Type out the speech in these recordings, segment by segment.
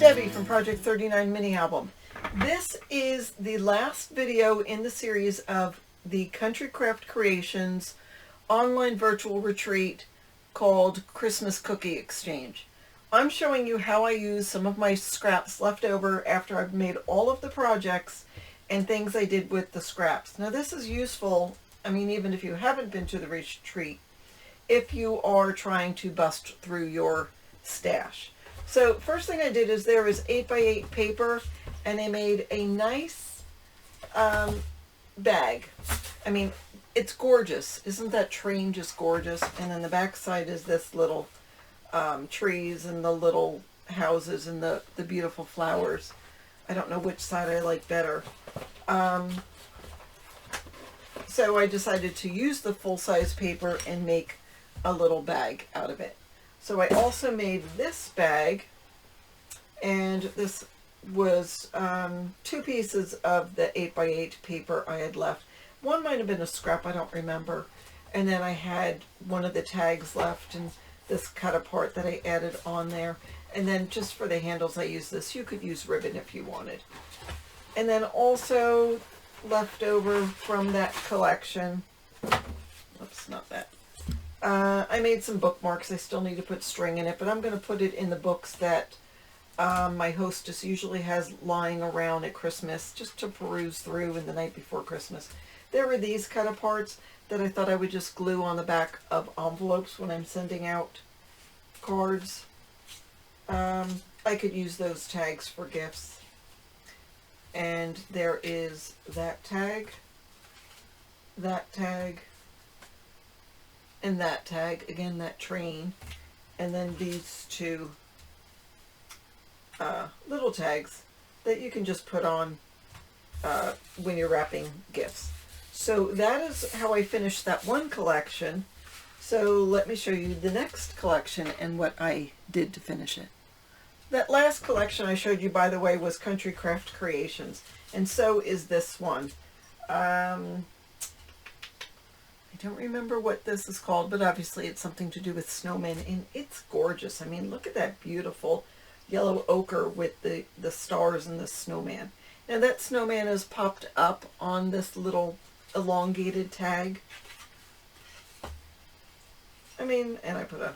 Debbie from Project 39 Mini Album. This is the last video in the series of the Country Craft Creations online virtual retreat called Christmas Cookie Exchange. I'm showing you how I use some of my scraps left over after I've made all of the projects and things I did with the scraps. Now this is useful, I mean, even if you haven't been to the retreat, if you are trying to bust through your stash. So first thing I did is there is 8x8 paper, and I made a nice bag. I mean, it's gorgeous. Isn't that train just gorgeous? And then the back side is this little trees and the little houses and the beautiful flowers. I don't know which side I like better. So I decided to use the full-size paper and make a little bag out of it. So I also made this bag, and this was 2 pieces of the 8x8 paper I had left. One might have been a scrap, I don't remember. And then I had one of the tags left and this cut apart that I added on there. And then just for the handles I used this. You could use ribbon if you wanted. And then also left over from that collection, oops, not that. I made some bookmarks. I still need to put string in it, but I'm going to put it in the books that my hostess usually has lying around at Christmas just to peruse through in the night before Christmas. There were these cut aparts that I thought I would just glue on the back of envelopes when I'm sending out cards. I could use those tags for gifts. And there is that tag, and that tag, again that train, and then these 2 little tags that you can just put on when you're wrapping gifts. So that is how I finished that one collection. So let me show you the next collection and what I did to finish it. That last collection I showed you, by the way, was Country Craft Creations, and so is this one. I don't remember what this is called, but obviously it's something to do with snowmen, and it's gorgeous. I mean, look at that beautiful yellow ochre with the stars and the snowman. Now that snowman is popped up on this little elongated tag. I mean, and I put a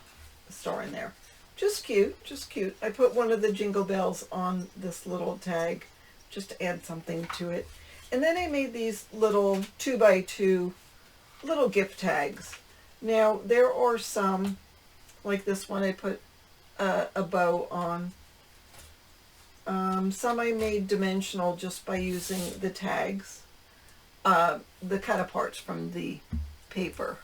star in there. Just cute, just cute. I put one of the jingle bells on this little tag just to add something to it. And then I made these little 2x2 little gift tags. Now there are some, like this one I put a bow on. Some I made dimensional just by using the tags, the cut aparts from the paper.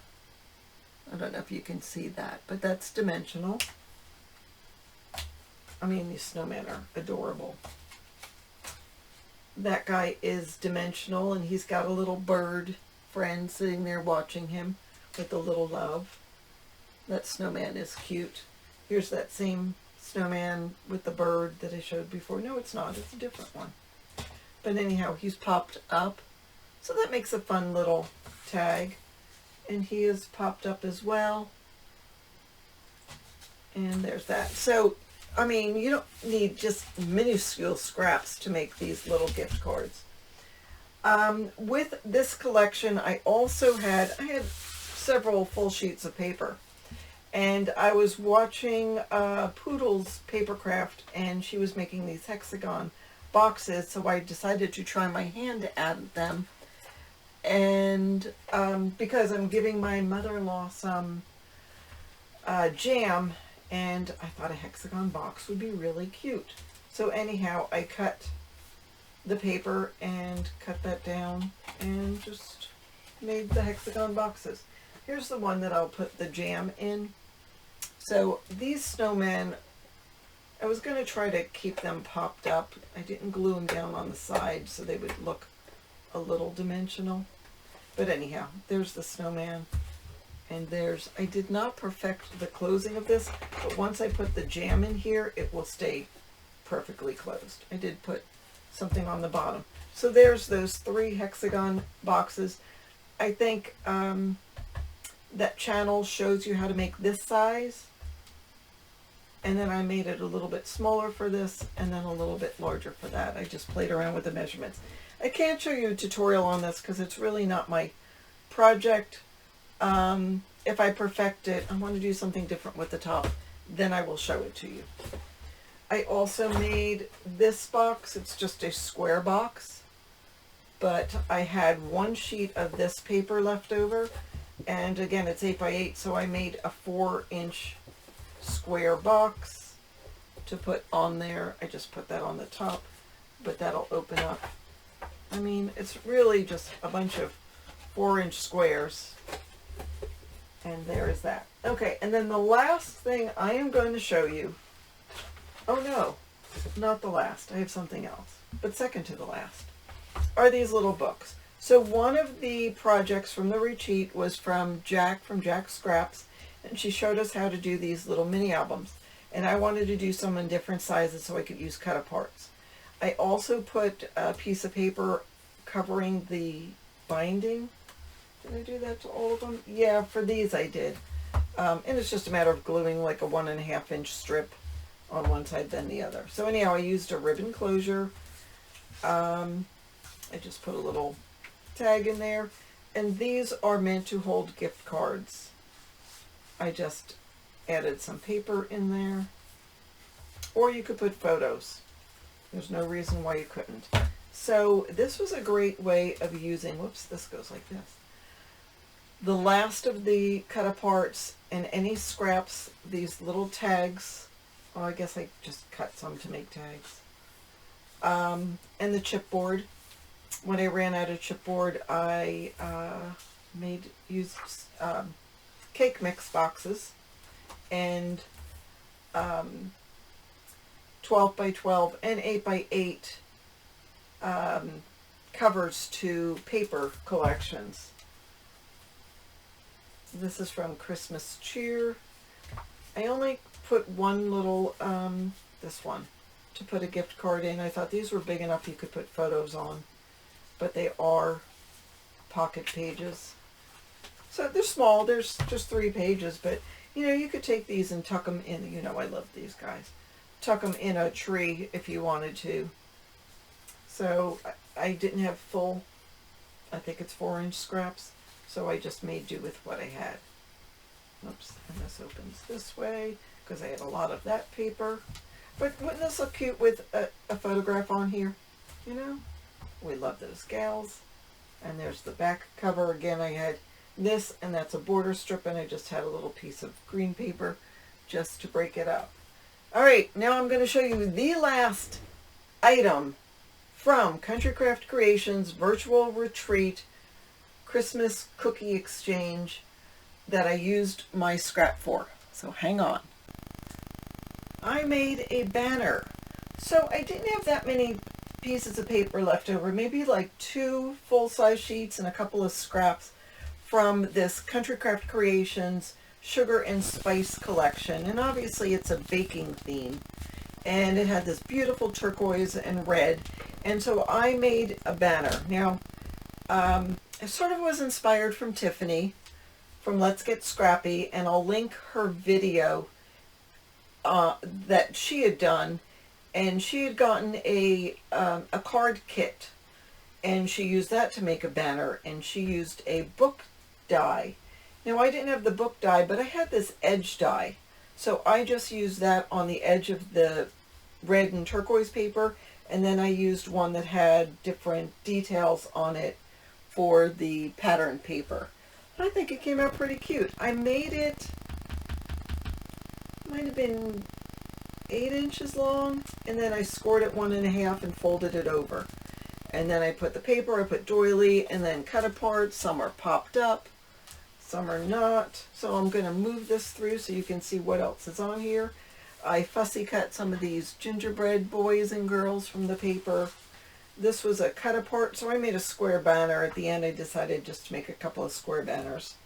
I don't know if you can see that, but that's dimensional. I mean, these snowmen are adorable. That guy is dimensional, and he's got a little bird friend sitting there watching him with a little love. That snowman is cute. Here's that same snowman with the bird that I showed before. No, it's not. It's a different one. But anyhow, he's popped up. So that makes a fun little tag. And he is popped up as well. And there's that. So, I mean, you don't need just minuscule scraps to make these little gift cards. With this collection, I had several full sheets of paper. And I was watching Poodle's Papercraft, and she was making these hexagon boxes, so I decided to try my hand at them. And because I'm giving my mother-in-law some jam, and I thought a hexagon box would be really cute. So anyhow, I cut the paper and cut that down and just made the hexagon boxes. Here's the one that I'll put the jam in. So these snowmen, I was going to try to keep them popped up. I didn't glue them down on the side so they would look a little dimensional. But anyhow, there's the snowman. And I did not perfect the closing of this, but once I put the jam in here, it will stay perfectly closed. I did put something on the bottom. So there's those 3 hexagon boxes. I think that channel shows you how to make this size. And then I made it a little bit smaller for this and then a little bit larger for that. I just played around with the measurements. I can't show you a tutorial on this because it's really not my project. If I perfect it, I want to do something different with the top, then I will show it to you. I also made this box. It's just a square box, but I had one sheet of this paper left over, and again it's 8 by 8, so I made a 4-inch square box to put on there. I just put that on the top, but that'll open up. I mean, it's really just a bunch of 4-inch squares, and there is that. Okay, and then the last thing I am going to show you, oh no, not the last, I have something else, but second to the last, are these little books. So one of the projects from the retreat was from Jack, from Jack Scraps, and she showed us how to do these little mini albums, and I wanted to do some in different sizes so I could use cut aparts. I also put a piece of paper covering the binding. Did I do that to all of them? Yeah, for these I did. And it's just a matter of gluing like a 1.5 inch strip on one side then the other. So anyhow, I used a ribbon closure. I just put a little tag in there. And these are meant to hold gift cards. I just added some paper in there. Or you could put photos. There's no reason why you couldn't. So this was a great way of using, whoops, this goes like this. The last of the cut aparts and any scraps, these little tags. Oh, I guess I just cut some to make tags. And the chipboard. When I ran out of chipboard, I used cake mix boxes and 12 by 12 and 8 by 8 covers to paper collections. This is from Christmas Cheer. I only put one little, this one, to put a gift card in. I thought these were big enough you could put photos on, but they are pocket pages. So they're small, there's just 3 pages, but you know, you could take these and tuck them in. You know, I love these guys. Tuck them in a tree if you wanted to. So I didn't have full, I think it's 4-inch scraps, so I just made do with what I had. Oops, and this opens this way because I had a lot of that paper. But wouldn't this look cute with a photograph on here? You know, we love those gals. And there's the back cover. Again, I had this, and that's a border strip, and I just had a little piece of green paper just to break it up. All right, now I'm going to show you the last item from Country Craft Creations Virtual Retreat Christmas Cookie Exchange that I used my scrap for. So hang on. I made a banner. So I didn't have that many pieces of paper left over, maybe like 2 full-size sheets and a couple of scraps from this Country Craft Creations Sugar and Spice collection. And obviously it's a baking theme. And it had this beautiful turquoise and red. And so I made a banner. Now, it sort of was inspired from Tiffany from Let's Get Scrappy, and I'll link her video that she had done, and she had gotten a card kit, and she used that to make a banner, and she used a book die. Now I didn't have the book die, but I had this edge die, so I just used that on the edge of the red and turquoise paper, and then I used one that had different details on it for the pattern paper. I think it came out pretty cute. I made it, might have been 8 inches long, and then I scored it 1.5 and folded it over. And then I put the paper, I put doily, and then cut apart. Some are popped up, some are not. So I'm going to move this through so you can see what else is on here. I fussy cut some of these gingerbread boys and girls from the paper. This was a cut apart, so I made a square banner. At the end I decided just to make a couple of square banners.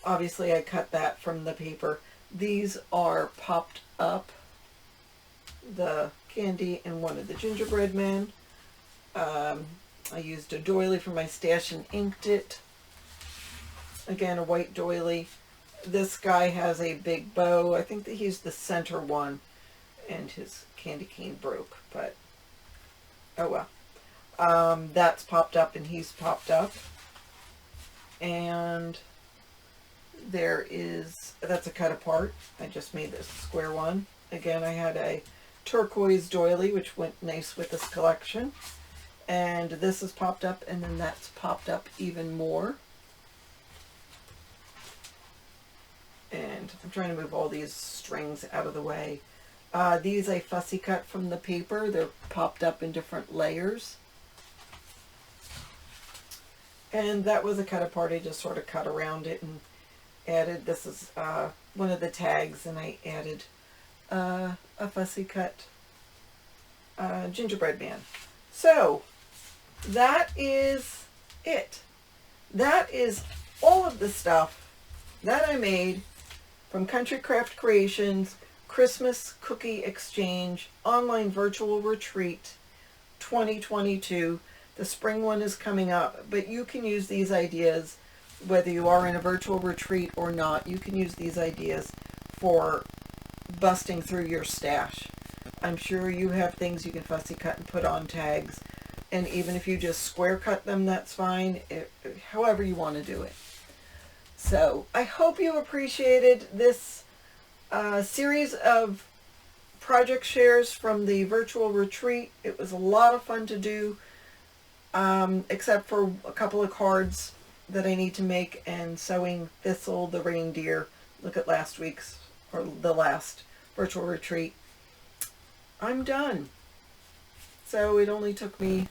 Obviously I cut that from the paper. These are popped up, the candy and one of the gingerbread men. I used a doily for my stash and inked it. Again, a white doily. this guy has a big bow. I think that he's the center one, and his candy cane broke, but oh well. That's popped up and he's popped up. And that's a cut apart. I just made this square one. Again, I had a turquoise doily, which went nice with this collection. And this has popped up, and then that's popped up even more. And I'm trying to move all these strings out of the way. These I fussy cut from the paper. They're popped up in different layers. And that was a cut apart. I just sort of cut around it and added, this is one of the tags, and I added a fussy cut gingerbread man. So that is it. That is all of the stuff that I made from Country Craft Creations Christmas Cookie Exchange Online Virtual Retreat 2022. The spring one is coming up, but you can use these ideas whether you are in a virtual retreat or not. You can use these ideas for busting through your stash. I'm sure you have things you can fussy cut and put on tags, and even if you just square cut them, that's fine, however you want to do it. So I hope you appreciated this series of project shares from the virtual retreat. It was a lot of fun to do. Except for a couple of cards that I need to make, and sewing Thistle the reindeer. Look at last week's, or the last virtual retreat. I'm done. So it only took me,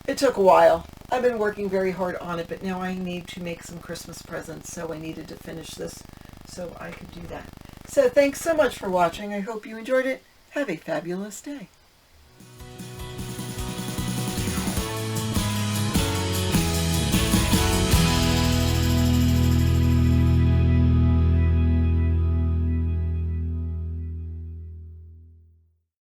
it took a while. I've been working very hard on it, but now I need to make some Christmas presents, so I needed to finish this so I could do that. So thanks so much for watching. I hope you enjoyed it. Have a fabulous day.